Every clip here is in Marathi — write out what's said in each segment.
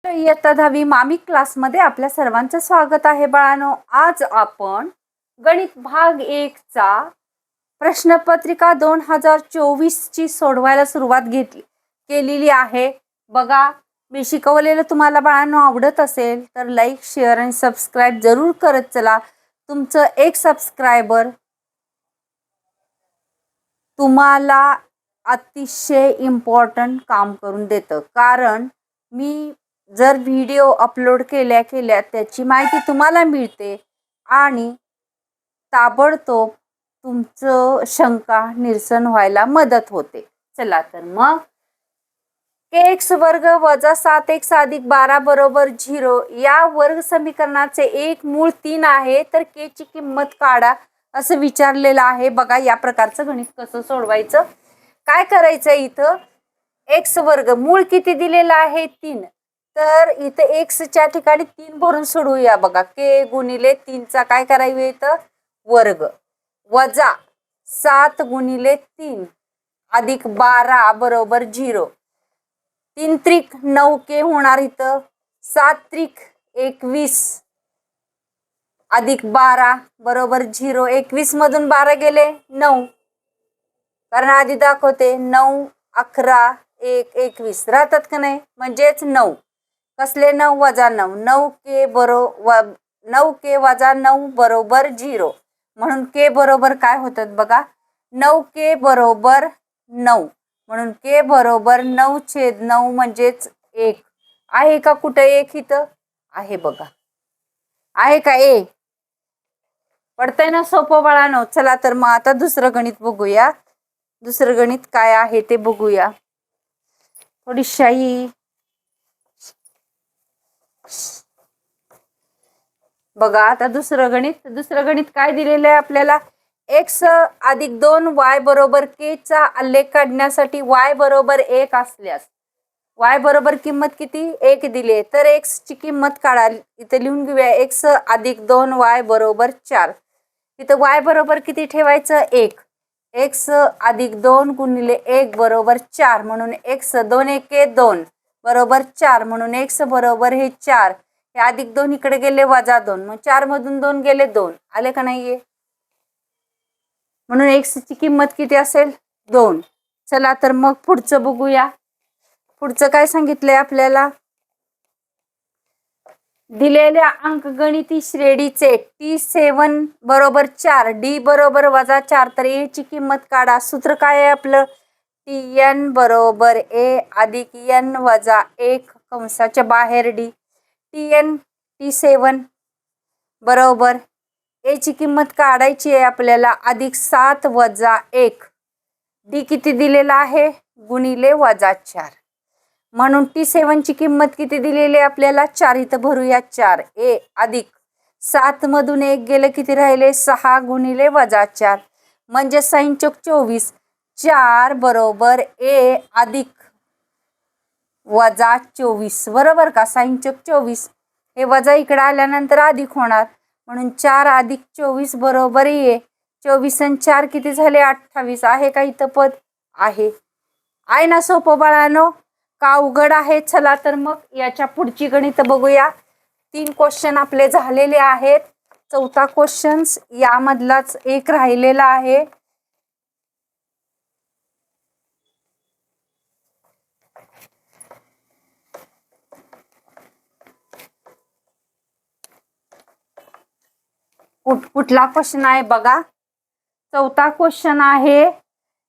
इयत्ता 10वी मामिक क्लासमध्ये आपल्या सर्वांचं स्वागत आहे बाळांनो. आज आपण गणित भाग 1 चा प्रश्नपत्रिका 2024 ची सोडवायला सुरुवात केलेली आहे. बघा, मी शिकवलेलं तुम्हाला बाळांनो आवडत असेल तर लाईक, शेअर आणि सबस्क्राईब जरूर करत चला. तुमचं एक सबस्क्रायबर तुम्हाला अतिशय इम्पॉर्टंट काम करून देतं, कारण मी जर व्हिडिओ अपलोड केल्या त्याची माहिती तुम्हाला मिळते आणि ताबडतोब तुमचं शंका निरसन व्हायला मदत होते. चला तर मग kx वर्ग वजा 7x अधिक 12 बरोबर 0 या वर्ग समीकरणाचे एक मूळ 3 आहे, तर k ची किंमत काढा असं विचारलेलं आहे. बघा, या प्रकारचं गणित कसं सोडवायचं. काय करायचं, इथं x वर्ग मूळ किती दिलेला आहे 3, तर इथे x च्या ठिकाणी 3 भरून सोडवूया. बघा, k गुणिले 3 चा काय करायचं इथं वर्ग वजा 7 गुणिले 3 अधिक 12 बरोबर 0. 3 त्रिक 9 k होणार इथं. 7 त्रिक 21 अधिक 12 बरोबर 0. 21 मधून 12 गेले 9, कारण आधी दाखवते 9 11 1 21 राहतात का नाही, म्हणजेच 9 कसले 9 वजा 9 9 k वजा 9 बरोबर 0. म्हणून k बरोबर काय होतात बघा, 9 k बरोबर 9, म्हणून k बरोबर 9/9 म्हणजेच 1 आहे का. कुठे 1 इथं आहे बघा, आहे का ए. पडतंय ना सोपं बाळांनो. चला तर मग आता दुसरं गणित बघूया. दुसरं गणित काय आहे ते बघूया. थोडी शाई बघा, आता दुसरं गणित काय दिलेलं आहे आपल्याला. x अधिक 2y बरोबर k चा आलेख काढण्यासाठी y बरोबर 1 असल्यास y बरोबर किंमत किती 1 दिली, तर x ची किंमत काढा. इथे लिहून घेऊया, x अधिक 2y बरोबर 4. इथं y बरोबर किती ठेवायचं 1. x अधिक 2 गुणिले 1 बरोबर 4, म्हणून x 2 1 2 बरोबर 4, म्हणून x बरोबर हे 4. हे अधिक 2 इकडे गेले वजा 2, मग 4 मधून 2 गेले 2, आले का नाहीये. म्हणून x ची किंमत किती असेल 2. चला तर मग पुढचं बघूया. पुढचं काय सांगितलंय आपल्याला. दिलेल्या अंकगणिती श्रेणीचे T7 बरोबर 4 D बरोबर वजा 4, तर A ची किंमत काढा. सूत्र काय आहे आपलं, Tn बरोबर A अधिक n वजा 1 कंसाच्या बाहेर D. Tn T7 बरोबर A ची किंमत काढायची आहे आपल्याला, अधिक 7 वजा 1. D किती दिलेला आहे गुणिले वजा 4, म्हणून T7 ची किंमत किती दिलेली आहे आपल्याला 4. इथं भरूया 4. A अधिक 7 मधून 1 गेले, किती राहिले 6 गुणिले वजा 4, म्हणजे 6 चौक 24. 4 बरोबर A अधिक वजा 24 बरोबर का. 6 चौक 24, हे वजा इकडे आल्यानंतर अधिक होणार, म्हणून 4 अधिक 24 बरोबर A. 24 आणि 4 किती झाले 28. आहे का इथं पद, आहे ना सोपं बाळांनो, का अवघड आहे. चला तर मग याच्या पुढची गणित बघूया. 3 क्वेश्चन आपले झालेले आहेत. 4था क्वेश्चन यामधलाच एक राहिलेला आहे. कुठला क्वेश्चन आहे बघा. 4था क्वेश्चन आहे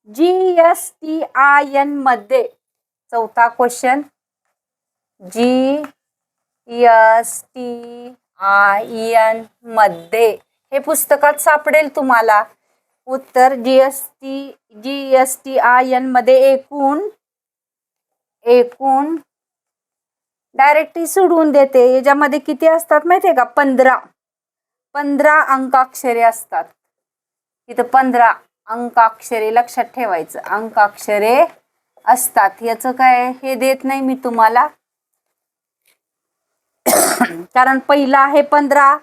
GSTIN मध्ये. 4था क्वेश्चन GSTIN मध्ये हे पुस्तकात सापडेल तुम्हाला उत्तर. GSTIN मध्ये एकूण डायरेक्ट सोडवून देते. याच्यामध्ये किती असतात माहितीये का, 15 अंकाक्षरे असतात. इथं 15 अंकाक्षरे लक्षात ठेवायचं, अंकाक्षरे असतात. याचं काय हे देत नाही मी तुम्हाला, कारण पहिला आहे 15,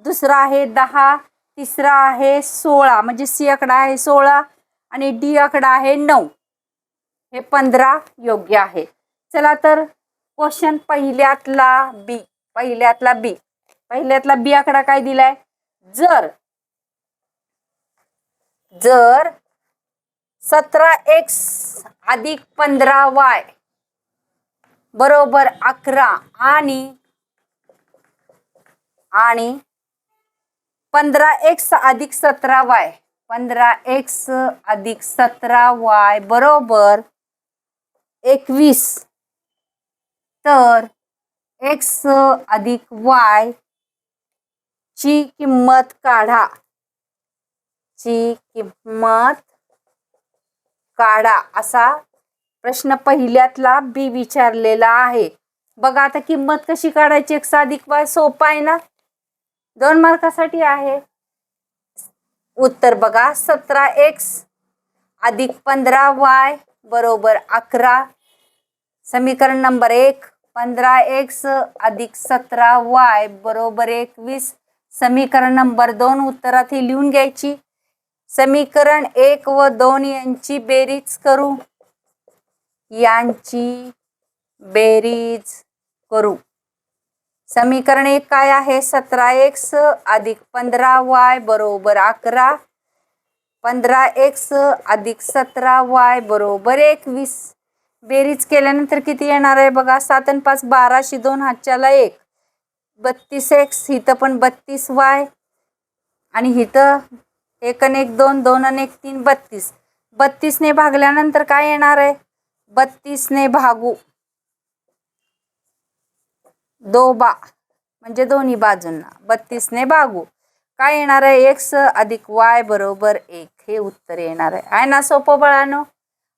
दुसरा आहे 10, तिसरा आहे 16, म्हणजे C आकडा आहे 16 आणि D आकडा आहे 9. हे 15 योग्य आहे. चला तर क्वेश्चन पहिल्यातला बी आकडा काय दिलाय? जर 17x अधिक 15y बरोबर 11 आणि 15x अधिक 17y बरोबर 21, तर x अधिक y ची किंमत काढा. असा प्रश्न पहिल्यातला बी विचारलेला आहे. बघा आता किंमत कशी काढायची? x अधिक y सोपा आहे ना, 2 मार्कासाठी आहे. उत्तर बघा, 17x अधिक 15y बरोबर 11. समीकरण नंबर 1. 15x अधिक 17y बरोबर 21. समीकरण नंबर 2 उत्तरात ही लिहून घ्यायची. समीकरण 1 व 2 यांची बेरीज करू. समीकरण 1 काय आहे? 17x अधिक 15y बरोबर 11. 15x अधिक 17y बरोबर 21. बेरीज केल्यानंतर किती येणार आहे बघा? 7 आणि 5 12, 2 हातच्याला 1, 32x. इथं पण 32y आणि इथं 1 आणि 1 2, 2 आणि 1 3, 32. 32 ने भागल्यानंतर काय येणार आहे? 32 ने भागू 2 म्हणजे दोन्ही बाजूंना 32 ने भागू काय येणार आहे? x अधिक y बरोबर 1. हे उत्तर येणार आहे ना सोपं बाळांनो?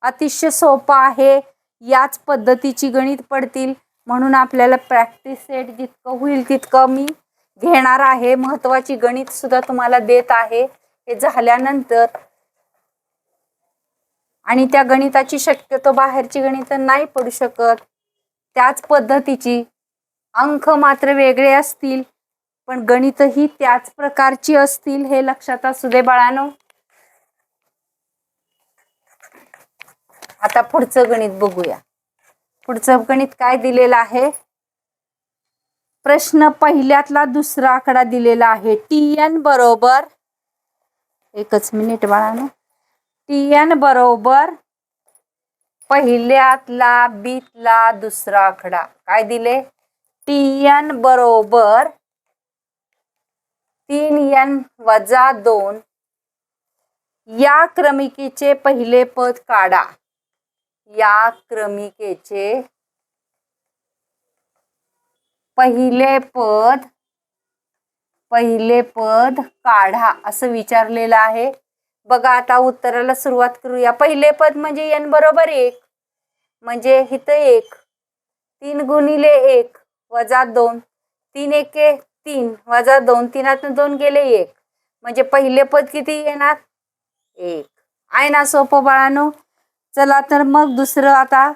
अतिशय सोपं आहे. याच पद्धतीची गणित पडतील म्हणून आपल्याला प्रॅक्टिस सेट जितकं होईल तितकं मी घेणार आहे. महत्त्वाची गणित सुद्धा तुम्हाला देत आहे. हे झाल्यानंतर आणि त्या गणिताची शक्यतो बाहेरची गणित नाही पडू शकत. त्याच पद्धतीची अंक मात्र वेगळे असतील पण गणितही त्याच प्रकारची असतील, हे लक्षात असू दे बाळांनो. आता पुढचं गणित बघूया. पुढचं गणित काय दिलेलं आहे? प्रश्न पहिल्यातला दुसरा आकडा दिलेला आहे. tn बरोबर, एकच मिनिट बाळांनो, tn बरोबर पहिल्यातला बीतला दुसरा आकडा काय दिले? tn बरोबर 3n वजा 2 या क्रमिकेचे पहिले पद काढा. या क्रमिकेचे पहिले पद काढा असं विचारलेलं आहे. बघा आता उत्तराला सुरुवात करूया. पहिले पद म्हणजे n बरोबर 1 म्हणजे इथं 1, 3 गुणिले 1 वजा 2, 3 एके 3 वजा 2, 3 2 गेले 1 म्हणजे पहिले पद किती येणार? 1 आहे ना सोपं बाळांनो. चला तर मग दुसरं, आता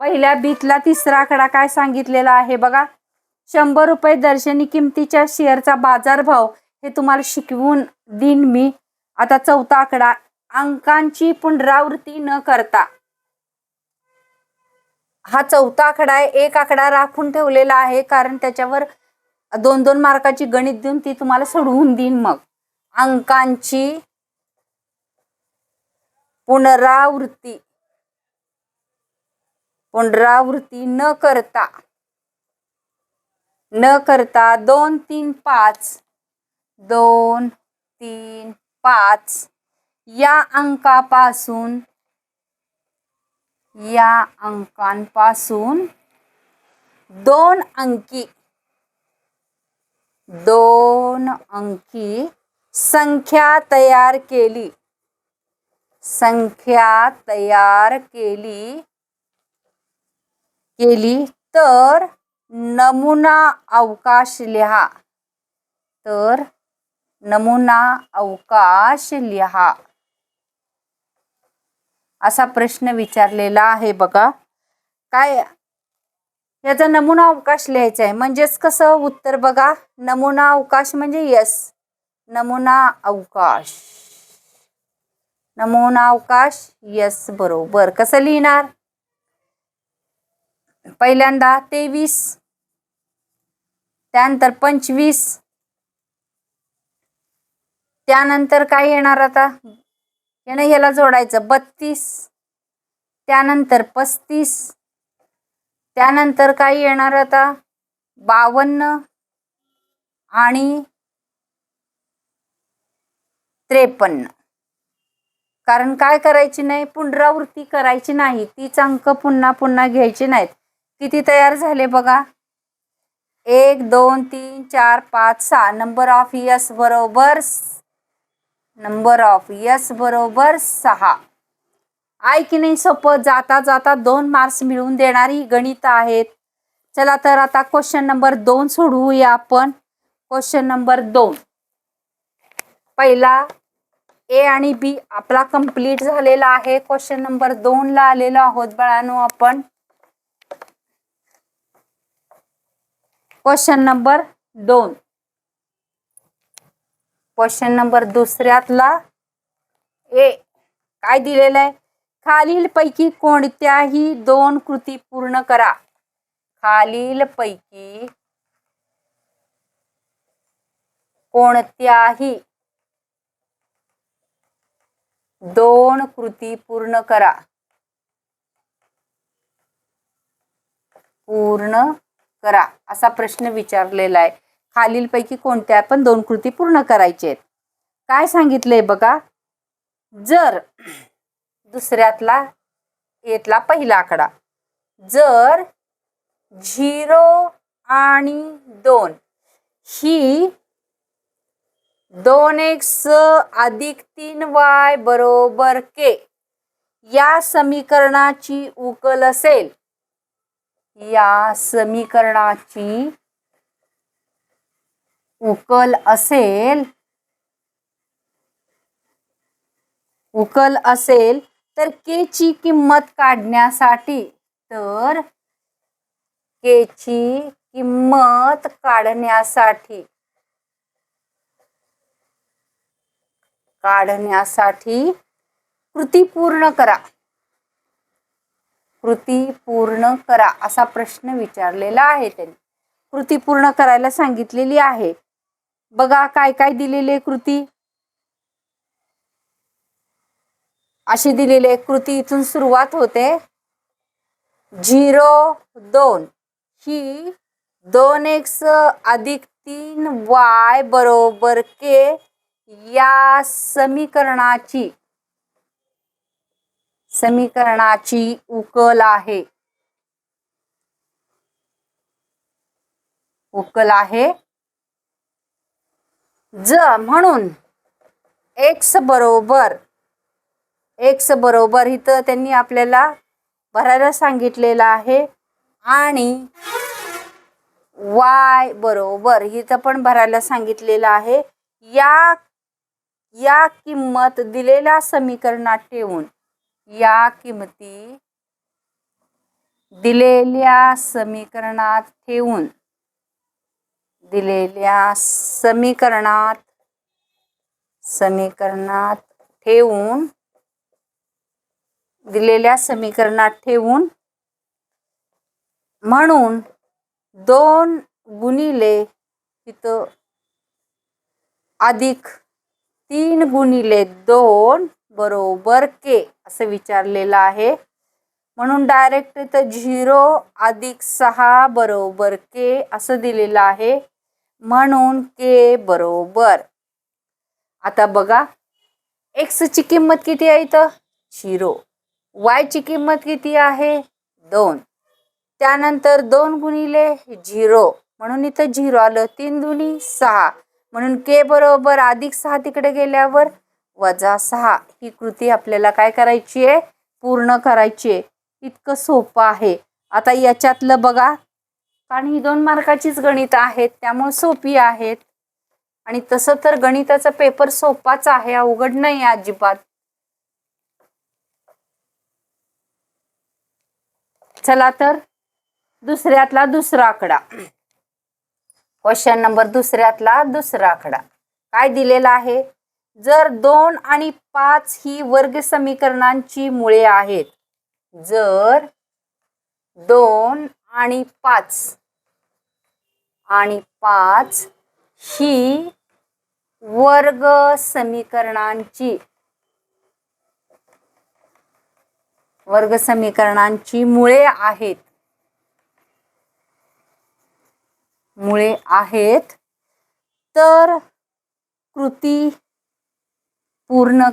पहिल्या बीतला तिसरा आकडा काय सांगितलेला आहे बघा. 100 रुपये दर्शनी किमतीच्या शेअरचा बाजारभाव हे तुम्हाला शिकवून देईन मी. आता चौथा आकडा, अंकांची पुनरावृत्ती न करता. हा चौथा आकडा आहे. एक आकडा राखून ठेवलेला आहे कारण त्याच्यावर 2-2 मार्काची गणित देऊन ती तुम्हाला सोडवून देईन. मग अंकांची पुनरावृत्ती न करता 2, 3, 5 या अंकापासून 2 अंकी संख्या तयार केली तर नमुना अवकाश लिहा. असा प्रश्न विचारलेला आहे बघा. काय याचा नमुना अवकाश लिहायचा आहे. म्हणजेच कसं उत्तर बघा, नमुना अवकाश म्हणजे यस, नमुना अवकाश यस बरोबर. कसं लिहिणार? पहिल्यांदा 23, त्यानंतर 25, त्यानंतर काय येणार आता याने ह्याला जोडायचं 32, त्यानंतर 35, त्यानंतर काय येणार आता 52 आणि 53. कारण काय करायची नाही, पुनरावृत्ती करायची नाही, तीच अंक पुन्हा पुन्हा घ्यायचे नाहीत. किती तयार झाले बघा, 1 2 3 4 5 6. नंबर ऑफ यस बरोबर 6. आहे की नाही सोपं, जाता जाता 2 मार्क्स मिळवून देणारी गणित आहेत. चला तर आता क्वेश्चन नंबर 2 सोडवूया आपण. क्वेश्चन नंबर 2, पहिला ए आणि बी आपला कंप्लीट झालेला आहे. क्वेश्चन नंबर 2 ला आलेलो आहोत बाळांनो आपण. क्वेश्चन नंबर 2, क्वेश्चन नंबर दुसऱ्यातला ए काय दिलेलं आहे, खालील पैकी कोणत्याही 2 कृती पूर्ण करा. खालील पैकी कोणत्याही 2 कृती पूर्ण करा. पूर्ण करा असा प्रश्न विचारलेला आहे. खालीलपैकी कोणत्या पण 2 कृती पूर्ण करायचे आहेत. काय सांगितलंय बघा, जर दुसऱ्यातला येतला पहिला आकडा जर 0 आणि 2 ही 2x अधिक 3y बरोबर k या समीकरणाची उकल असेल, या समीकरणाची उकल असेल तर k ची किंमत काढण्यासाठी कृती पूर्ण करा. कृती पूर्ण करा असा प्रश्न विचारलेला आहे त्यांनी. कृती पूर्ण करायला सांगितलेली आहे. बघा काय काय दिलेले कृती अशी दिलेली आहे. कृती इथून सुरुवात होते. 0 2 ही 2x अधिक 3y बरोबर k या समीकरणाची उकल आहे. म्हणून x बरोबर इथं त्यांनी आपल्याला भरायला सांगितलेलं आहे आणि y बरोबर इथं पण भरायला सांगितलेलं आहे. या किंमत दिलेल्या समीकरणात ठेवून दिलेल्या समीकरणात ठेवून म्हणून 2 गुणिले तिथं अधिक 3 गुणिले 2 बरोबर k असं विचारलेलं आहे. म्हणून डायरेक्ट इथं 0 अधिक 6 बरोबर k असं दिलेलं आहे. म्हणून k बरोबर, आता बघा x ची किंमत किती आहे इथं 0, y ची किंमत किती आहे 2, त्यानंतर 2 गुणिले 0 म्हणून इथं 0 आलं. 3 दुनी 6 म्हणून k बरोबर अधिक 6 तिकडे गेल्यावर वजा 6. ही कृती आपल्याला काय करायची आहे, पूर्ण करायची आहे. इतकं सोपं आहे. आता याच्यातलं बघा, कारण ही 2 मार्काचीच गणित आहेत त्यामुळे सोपी आहेत. आणि तसं तर गणिताचा पेपर सोपाच आहे, अवघड नाही अजिबात. चला तर दुसऱ्यातला दुसरा आकडा, क्वेश्चन नंबर दुसऱ्यातला दुसरा आकडा काय दिलेला आहे, जर 2 आणि 5 ही वर्ग समीकरणांची मुळे आहेत, जर 2 आणि 5 ही वर्ग समीकरणांची मुळे आहेत. तर कृती पूर्ण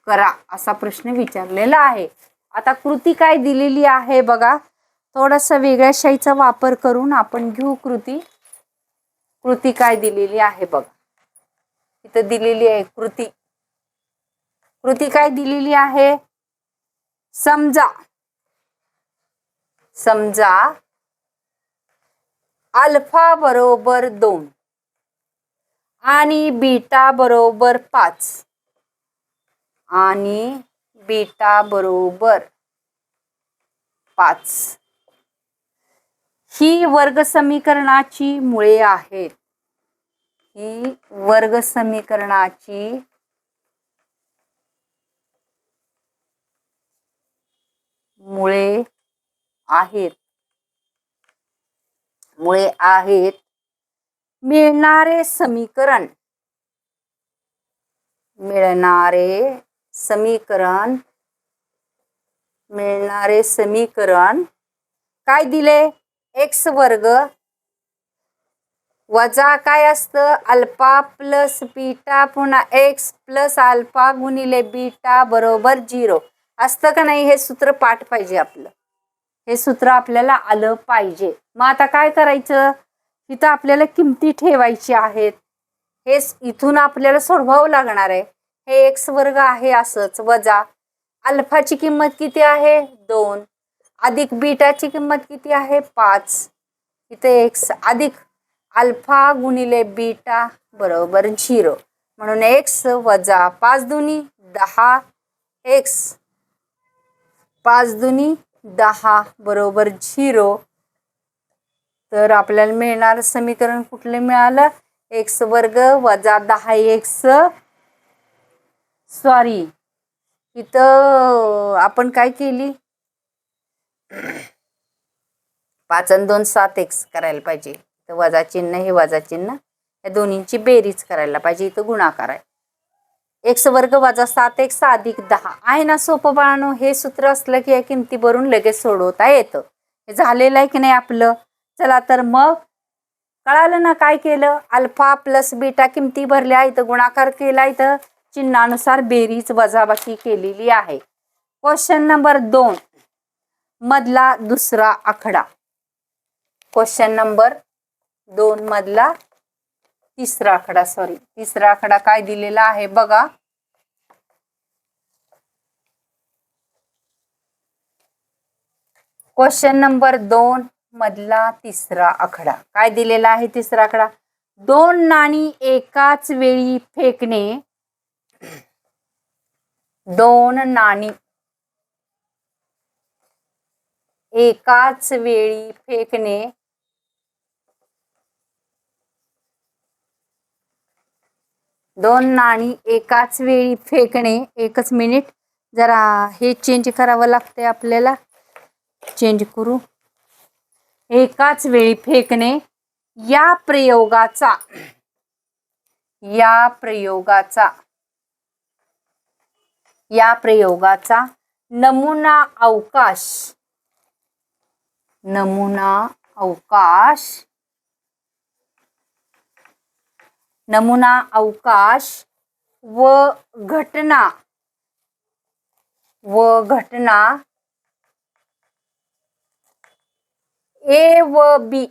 करा असा प्रश्न विचारलेला आहे. आता कृती काय दिलेली आहे बघा. थोडासा वेगळ्या शाईचा वापर करून आपण घेऊ कृती काय दिलेली आहे बघा. इथं दिलेली आहे कृती काय दिलेली आहे. समजा अल्फा बरोबर 2 आणि बीटा बरोबर 5 ही वर्ग समीकरणाची मुळे आहेत. मुळे आहेत. मिळणारे समीकरण काय दिले. एक्स वर्ग वजा काय असतं अल्फा प्लस बीटा पुन्हा एक्स प्लस अल्फा गुणिले बीटा बरोबर 0 असतं का नाही. हे सूत्र पाठ पाहिजे आपलं. हे सूत्र आपल्याला आलं पाहिजे. मग आता काय करायचं. इथं आपल्याला किमती ठेवायची आहेत. हे इथून आपल्याला सोडवावं लागणार आहे. हे एक्स वर्ग आहे असंच वजा अल्फाची किंमत किती आहे 2 अधिक बीटाची किंमत किती आहे 5 इथे एक्स अधिक अल्फा गुणिले बीटा बरोबर 0 म्हणून एक्स वजा 5 दुनी 10 एक्स 5 दुनी 10 बरोबर 0. तर आपल्याला मिळणारं समीकरण कुठले मिळालं. एक्स वर्ग वजा 10 एक्स इथं आपण काय केली 5 आणि 2 7 एक्स करायला पाहिजे. तर वजा चिन्ह हे वजा चिन्ह या दोन्हींची बेरीज करायला पाहिजे. इथं गुणाकार आहे. एक्स वर्ग वजा 7 एक्स अधिक 10 आहे ना सोपं बाळांनो. हे सूत्र असलं की या किमती भरून लगेच सोडवता येतं. हे झालेलं आहे की नाही आपलं. चला तर मग कळालं ना काय केलं. अल्फा प्लस बीटा किमती भरल्या इथं गुणाकार केला इथं चिन्हानुसार बेरीज वजाबाकी केलेली आहे. क्वेश्चन नंबर 2 मधला दुसरा आकडा. क्वेश्चन नंबर 2 मधला तिसरा आकडा काय दिलेला आहे बघा. क्वेश्चन नंबर 2 मधला तिसरा आकडा काय दिलेला आहे. तिसरा आकडा 2 नाणी एकाच वेळी फेकणे. 2 नाणी एकाच वेळी फेकणे एकच मिनिट जरा हे चेंज करावं लागते आपल्याला. चेंज करू. एकाच वेळी फेकणे या प्रयोगाचा नमुना अवकाश व घटना ए व बी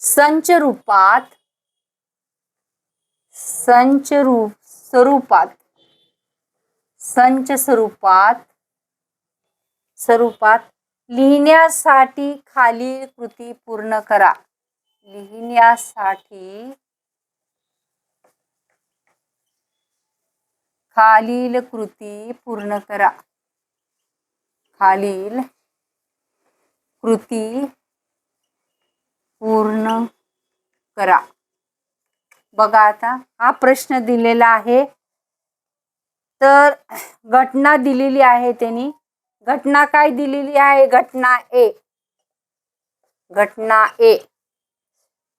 संच स्वरूपात लिहिण्यासाठी खालील कृती पूर्ण करा. खालील कृती पूर्ण करा. बघा आता हा प्रश्न दिलेला आहे. तर घटना दिलेली आहे त्यांनी. घटना काय दिलेली आहे? घटना ए. घटना ए,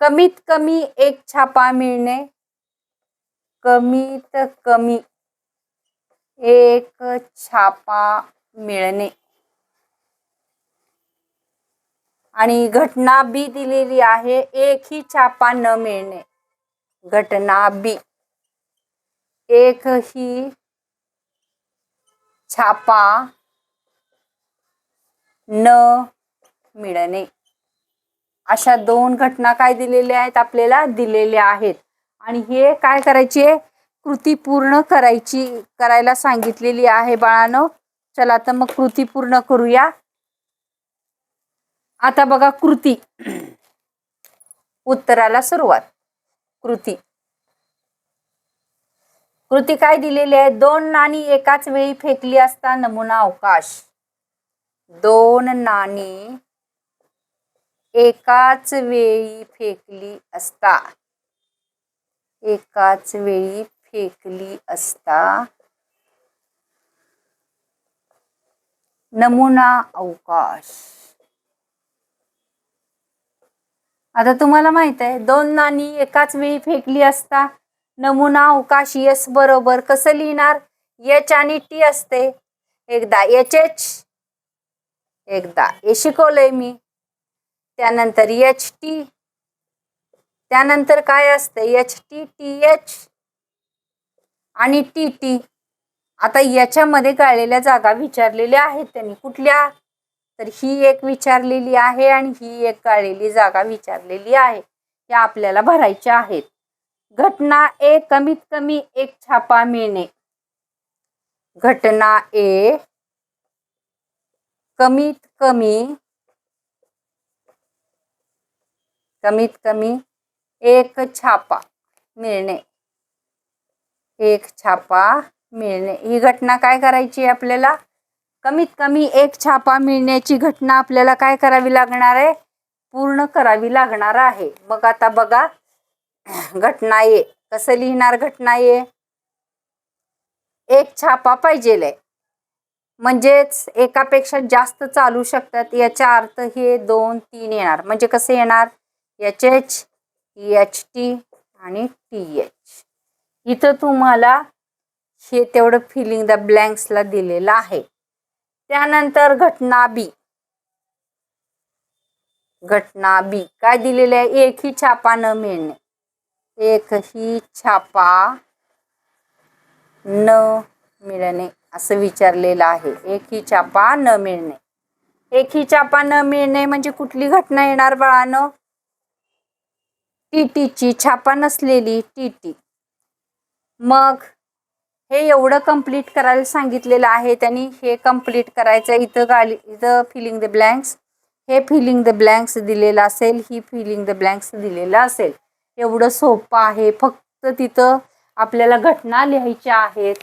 कमीत कमी एक छापा मिळणे. कमीत कमी एक छापा मिळणे. आणि घटना बी दिलेली आहे, एकही छापा न मिळणे. घटना बी, एकही छापा न मिळणे. अशा दोन घटना काय दिलेल्या आहेत? आपल्याला दिलेल्या आहेत. आणि हे काय करायचे? कृती पूर्ण करायला सांगितलेली आहे बाळांनो. चला तर मग कृती पूर्ण करूया. आता बघा कृती. उत्तराला सुरुवात. कृती काय दिलेली आहे? 2 नाणी एकाच वेळी फेकली असता नमुना अवकाश. 2 नाणी एकाच वेळी फेकली असता. एकाच वेळी फेकली असता नमुना अवकाश. आता तुम्हाला माहित आहे 2 नाणी एकाच वेळी फेकली असता नमुना अवकाश. यस बरोबर कसं लिहिणार? एच आणि टी असते. एकदा एच एच, एकदा हे शिकवलंय मी. त्यानंतर एच टी, त्यानंतर काय असते? एच टी टी एच आणि टी टी. आता याच्यामध्ये गाळलेल्या जागा विचारलेल्या आहेत त्यांनी. कुठल्या? तर ही एक विचारलेली आहे आणि ही एक गाळलेली जागा विचारलेली आहे. या आपल्याला भरायच्या आहेत. घटना ए, कमीत कमी एक छापा मिळणे. घटना ए, कमीत कमी एक छापा मिळणे. एक छापा मिळणे ही घटना काय करायची आपल्याला? कमीत कमी एक छापा मिळण्याची घटना आपल्याला काय करावी लागणार आहे? पूर्ण करावी लागणार आहे. मग आता बघा घटना ए कसं लिहिणार? घटना ए, एक छापा पाहिजेल म्हणजेच एकापेक्षा जास्त चालू शकतात. याचा अर्थ हे 2 3 येणार. म्हणजे कसं येणार? एच एच, एच टी आणि टी एच. इथं तुम्हाला हे तेवढं फिलिंग द ब्लँक्सला दिलेलं आहे. त्यानंतर घटना बी. घटना बी काय दिलेलं आहे? एकही छापा न मिळणे. एकही छापा न मिळणे असं विचारलेलं आहे. एकही छापा न मिळणे. एकही छापा न मिळणे म्हणजे कुठली घटना येणार बाळांनो? टीटीची, छापा नसलेली टीटी. मग हे एवढं कंप्लीट करायला सांगितलेलं आहे त्यांनी. हे कंप्लीट करायचं. इथं फिलिंग द ब्लँक्स, हे फिलिंग द ब्लँक्स दिलेलं असेल, ही फिलिंग द ब्लँक्स दिलेलं असेल. एवढं सोपं आहे. फक्त तिथं आपल्याला घटना लिहायच्या आहेत.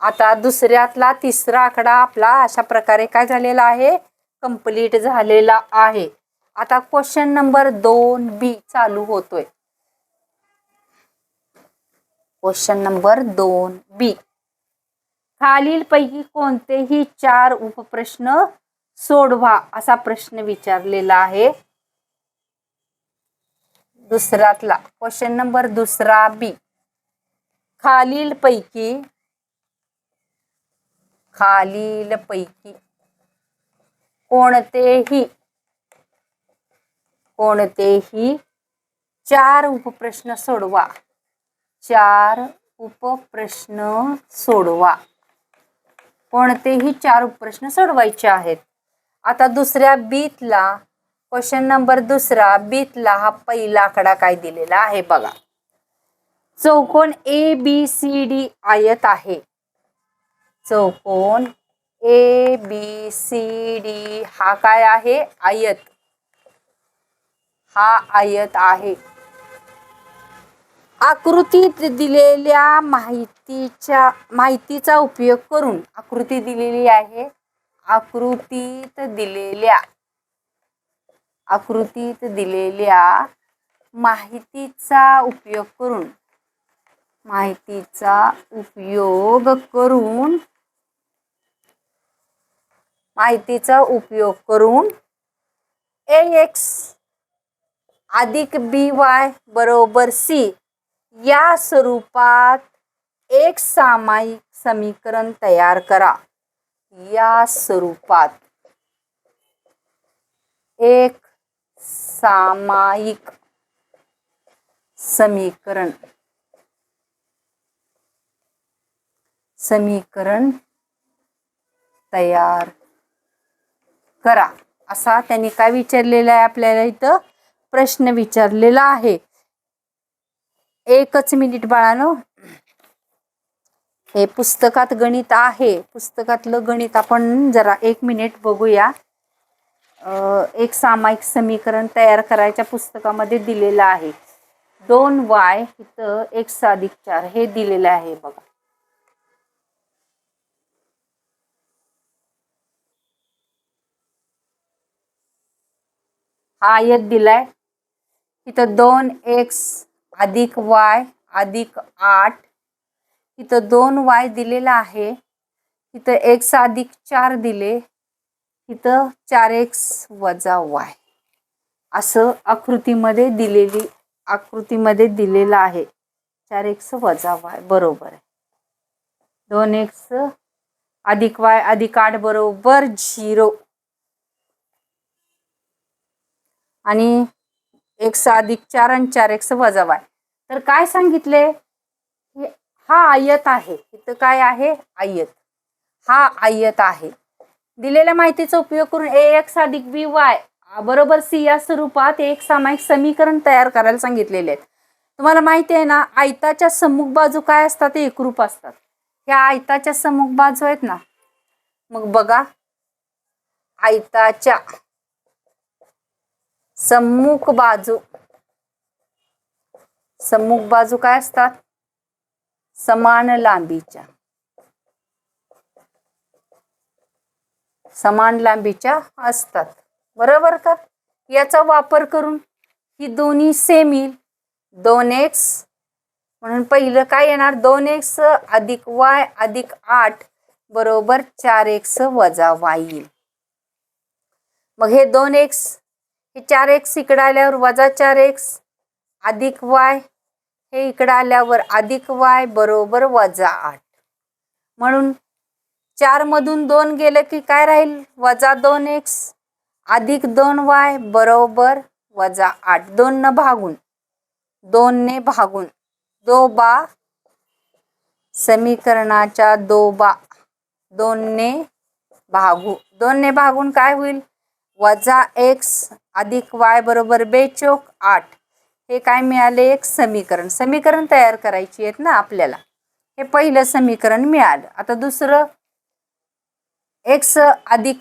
आता दुसऱ्यातला तिसरा आकडा आपला अशा प्रकारे काय झालेला आहे? कंप्लीट झालेला आहे. आता क्वेश्चन नंबर 2B चालू होतोय. Question number 2B. खालीलपैकी कोणतेही 4 उपप्रश्न सोडवा असा प्रश्न विचारलेला आहे. दुसऱ्यातला क्वेश्चन नंबर 2B. खालीलपैकी कोणतेही 4 उपप्रश्न सोडवा. 4 उपप्रश्न सोडवा. कोणतेही 4 उपप्रश्न सोडवायचे आहेत. आता दुसऱ्या बीतला क्वेश्चन नंबर 2 बीतला हा पहिला आकडा काय दिलेला आहे बघा. चौकोन ABCD आयत आहे. चौकोन ABCD हा काय आहे? आयत. हा आयत आहे. आकृतीत दिलेल्या माहितीचा उपयोग करून, आकृती दिलेली आहे. आकृतीत दिलेल्या माहितीचा उपयोग करून माहितीचा उपयोग करून ax अधिक by बरोबर c या स्वरूपात एक सामायिक समीकरण तयार करा. या स्वरूपात एक सामायिक समीकरण तयार करा. असा त्यांनी काय विचारलेला आहे, आपल्याला इथं प्रश्न विचारलेला आहे. एकच मिनिट बाळांनो, हे पुस्तकात गणित आहे. पुस्तकातलं गणित आपण जरा 1 मिनिट बघूया. एक सामायिक समीकरण तयार करायच्या पुस्तकामध्ये दिलेलं आहे. 2y इथं x अधिक 4 हे दिलेलं आहे बघा. हा आयत दिलाय. इथं 2x अधिक y अधिक 8, इथं 2y दिलेला आहे. इथं x अधिक 4 दिले, इथं 4x वजा y असं आकृतीमध्ये दिलेलं आहे. 4x वजा y बरोबर आहे. 2x अधिक y अधिक 8 बरोबर 0 आणि x अधिक 4 आणि 4x वजा y. तर काय सांगितले, हा आयत आहे. इथं काय आहे, आयत. हा आयत आहे. दिलेल्या माहितीचा उपयोग करून ax अधिक by बरोबर c या स्वरूपात एक सामायिक समीकरण तयार करायला सांगितलेले आहेत. तुम्हाला माहिती आहे ना, आयताच्या सम्मुख बाजू काय असतात, ते एकरूप असतात. ह्या आयताच्या सम्मुख बाजू आहेत ना, मग बघा आयताच्या सम्मुख बाजू काय असतात, समान लांबीच्या असतात. बरोबर का? याचा वापर करून ही दोन्ही सेम येईल. 2x म्हणून पहिलं काय येणार, 2x अधिक y अधिक 8 बरोबर 4x वजा y येईल. मग हे 2x हे 4x इकडे आल्यावर वजा 4x अधिक y हे इकडे आल्यावर अधिक y बरोबर वजा 8. म्हणून 4 मधून 2 गेलं की काय राहील, वजा 2x अधिक 2y बरोबर वजा 8. 2 ने भागून दोबा समीकरणाच्या 2 ने भागून काय होईल, वजा x अधिक y बरोबर 2 चौक 8. हे काय मिळाले, एक समीकरण तयार करायची आहेत ना आपल्याला. हे पहिलं समीकरण मिळालं. आता दुसरं x अधिक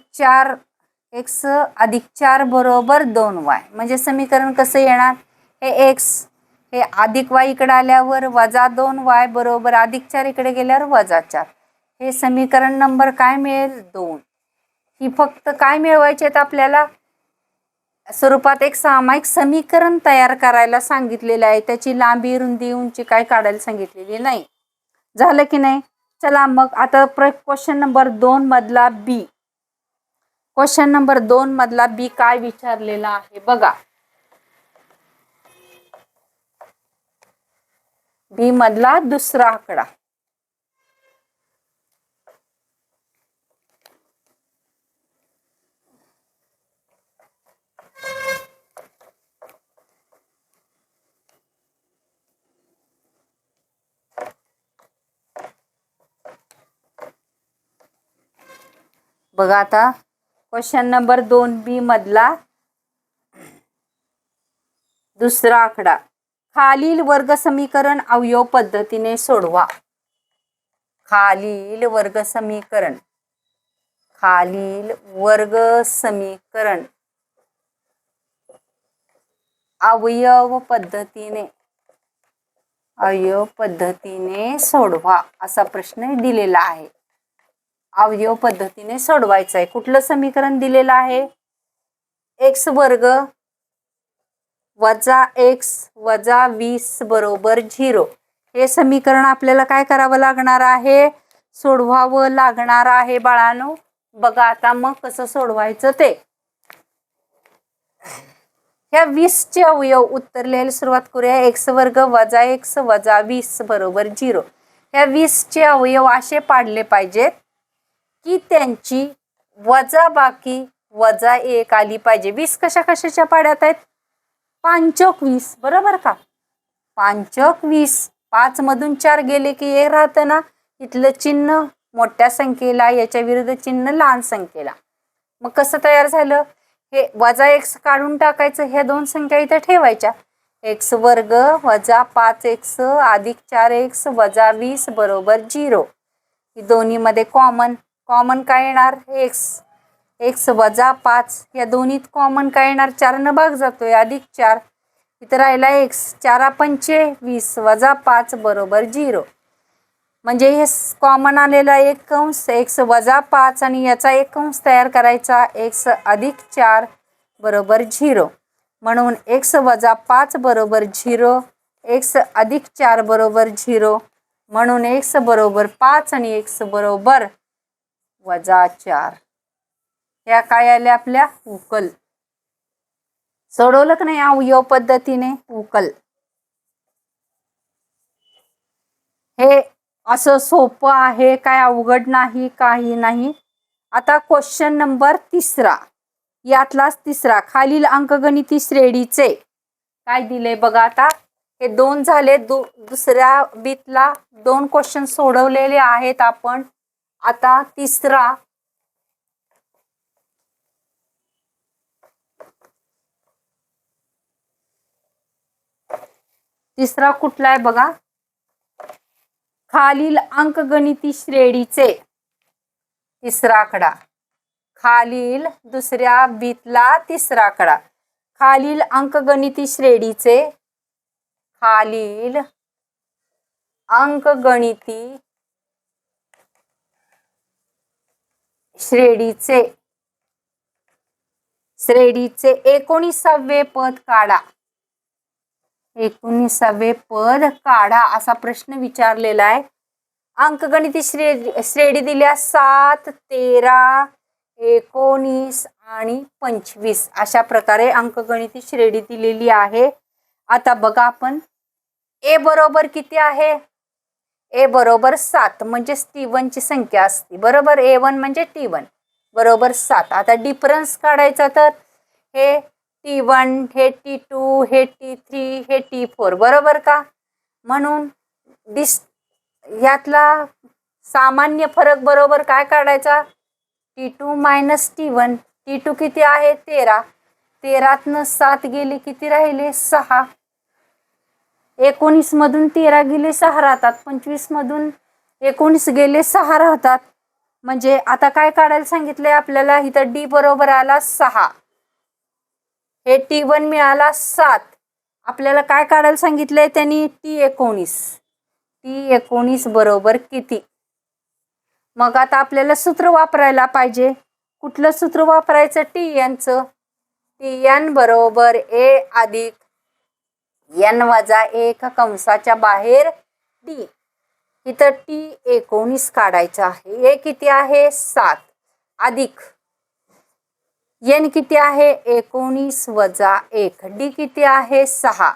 4 बरोबर 2y म्हणजे समीकरण कसं येणार, हे x हे अधिक y इकडे आल्यावर वजा 2y बरोबर अधिक 4 इकडे गेल्यावर वजा 4. हे समीकरण नंबर काय मिळेल, 2. ही फक्त काय मिळवायचे आहेत आपल्याला, स्वरूपात एक सामायिक समीकरण तयार करायला सांगितलेलं आहे. त्याची लांबी रुंदी उंची काय काढायला सांगितलेली नाही. झालं की नाही. चला मग आता क्वेश्चन नंबर 2 मधला बी. क्वेश्चन नंबर 2 मधला बी काय विचारलेला आहे बघा. बी मधला दुसरा आकडा. बघा आता क्वेश्चन नंबर 2B मधला दुसरा आकडा. खालील वर्ग समीकरण अवयव पद्धतीने सोडवा. खालील वर्ग समीकरण अवयव पद्धतीने सोडवा असा प्रश्न दिलेला आहे. अवयव पद्धतीने सोडवायचा आहे. कुठलं समीकरण दिलेलं आहे, x वर्ग वजा x वजा 20 बरोबर 0. हे समीकरण आपल्याला काय करावं लागणार आहे, सोडवावं लागणार आहे बाळांनो. बघा आता मग कसं सोडवायचं ते. ह्या 20 चे अवयव उत्तर लिहायला सुरुवात करूया. x वर्ग वजा x वजा 20 बरोबर 0. ह्या 20 चे अवयव असे पाडले पाहिजेत की त्यांची वजाबाकी वजा 1 आली पाहिजे. 20 कशा कशाच्या पाड्यात आहेत, 5 20 बरोबर का. 5 20, 5 मधून 4 गेले की 1 राहतं ना. इथलं चिन्ह मोठ्या संख्येला, याच्या विरुद्ध चिन्ह लहान संख्येला. मग कसं तयार झालं, हे वजा x काढून टाकायचं, ह्या दोन संख्या इथे ठेवायच्या. x वर्ग वजा 5x अधिक 4x वजा 20 बरोबर 0. ही दोन्हीमध्ये कॉमन काय येणार, x वजा 5. या दोन्हीत कॉमन काय येणार, 4 न भाग जातोय अधिक 4. इथं राहिला x, 4 पंचे 20 वजा 5 बरोबर 0. म्हणजे हे कॉमन आलेला एक कंस x वजा 5 आणि याचा एक कंस तयार करायचा x अधिक 4 बरोबर 0. म्हणून x वजा 5 बरोबर 0, x अधिक 4 बरोबर 0. म्हणून x बरोबर 5 आणि x बरोबर वजा 4. या काय आल्या आपल्या उकल. सोडवलं की नाही अवयव पद्धतीने उकल. हे असं सोपं आहे, काय अवघड नाही, काही नाही. आता क्वेश्चन नंबर 3, यातलाच 3. खालील अंकगणिती श्रेणीचे काय दिले बघा. आता हे 2 झाले. दुसऱ्या बीतला 2 क्वेश्चन सोडवलेले आहेत आपण. आता तिसरा कुठला आहे बघा. खालील अंकगणिती श्रेणीचे 3रा आकडा. खालील दुसऱ्या बीतला 3रा आकडा. खालील अंकगणिती श्रेणीचे, खालील अंकगणिती श्रेणीचे 19वे पद काढा. 19वे पद काढा असा प्रश्न विचारलेला आहे. अंकगणिती श्रेणी दिल्या 7, 13, 19 आणि 25 अशा प्रकारे अंकगणिती श्रेणी दिलेली आहे. आता बघा आपण a बरोबर किती आहे, a बरोबर 7 म्हणजे T1 ची संख्या असते बरोबर. a1 म्हणजे T1 बरोबर 7. आता डिफरन्स काढायचा तर हे T1 हे T2 हे T3 हे T4 बरोबर का. म्हणून यातला सामान्य फरक बरोबर काय काढायचा, T2 मायनस T1. T2 किती आहे 13, 13तनं 7 गेले किती राहिले 6. 19 मधून 13 गेले 6 राहतात. 25 मधून 19 गेले 6 राहतात. म्हणजे आता काय काढायला सांगितलंय आपल्याला, इथं D बरोबर आला 6, हे T1 मिळाला 7. आपल्याला काय काढायला सांगितलंय त्यांनी, T19 बरोबर किती. मग आता आपल्याला सूत्र वापरायला पाहिजे. कुठलं सूत्र वापरायचं, TNचं. TN बरोबर A अधिक N वजा 1 कंसाच्या बाहेर D. इथं T19 काढायचं आहे. A किती आहे 7 अधिक N किती आहे 19 वजा 1, D किती आहे 6.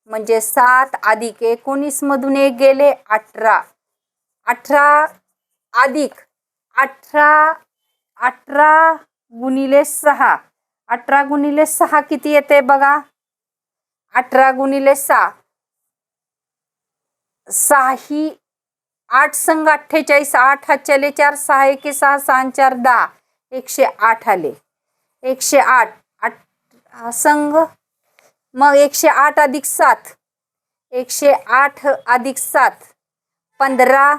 म्हणजे 7 अधिक 19 मधून 1 गेले 18, 18 अधिक 18 गुणिले 6, 18 गुणिले 6 किती येते बघा. 18 गुणिले 6, 6 ही 8 संग 48, 8 हात चले 4, 6 1 6, 6 4 10, 108 आले. 108 संग मग 108 अधिक 7, 108 अधिक 7 15,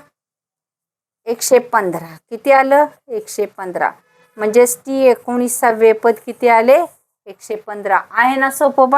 115 किती आलं 115. म्हणजेच T19वे पद किती आले 115. आहे ना सोपं.